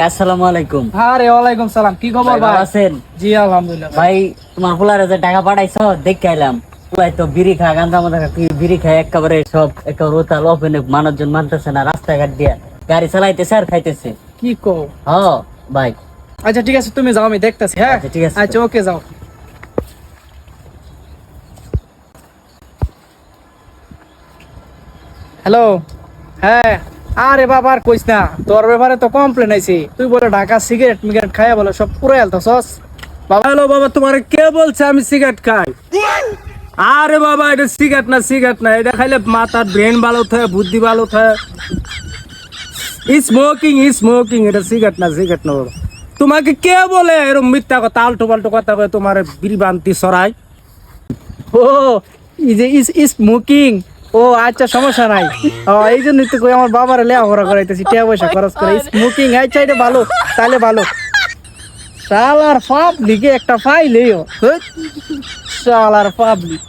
আসসালামু আলাইকুম। আরে ওয়ালাইকুম সালাম। কি খবর ভাই ভাই? ভালো আছেন? জি আলহামদুলিল্লাহ। ভাই তোমার পোলারে যে টাকা পাঠাইছো দেখে আইলাম। পোলাই তো বিড়ি খা গাঁজা মাথা খা, কি বিড়ি খায় একেবারে সব একেবারে উতাল অফেনে মানুষজন মানতেছে না, রাস্তাঘাট দিয়ে গাড়ি চালাইতেছে আর খাইতেছে। কি কো? হ ভাই। আচ্ছা ঠিক আছে, তুমি যাও, আমি দেখতাছি। হ্যাঁ আচ্ছা, ঠিক আছে। আচ্ছা ওকে, যাও। হ্যালো। হ্যাঁ। আরে বাবা আর কইস না, তোর ব্যাপারে তো কমপ্লেন আইছি। তুই বলে ঢাকা সিগারেট মিগারেট খাইয়া বলে সব পুরো আলতাছস। বাবা হ্যালো বাবা, তোমার কে বলছে আমি সিগারেট খাই? আরে বাবা, এটা সিগারেট না, এটা খাইলে মাথার ব্রেন ভালো থাকে, বুদ্ধি ভালো থাকে। স্মোকিং, এটা সিগারেট না বাবা। তোমাকে কে বলে এরকম মিথ্যা কথা, আলটো পাল্টো কথা বলে তোমার বিভ্রান্তি ছড়ায়? ও এই যে স্মোকিং। ও আচ্ছা, সমস্যা নাই। ও এই জন্যই তো কই আমার বাবার লেখাপড়া করাইতেছি, টাকা পয়সা খরচ করে। স্মোকিং আচ্ছা, এটা ভালো, তাহলে ভালো। শালার পাবলিকে একটা ফাইলেও, শালার পাবলিক।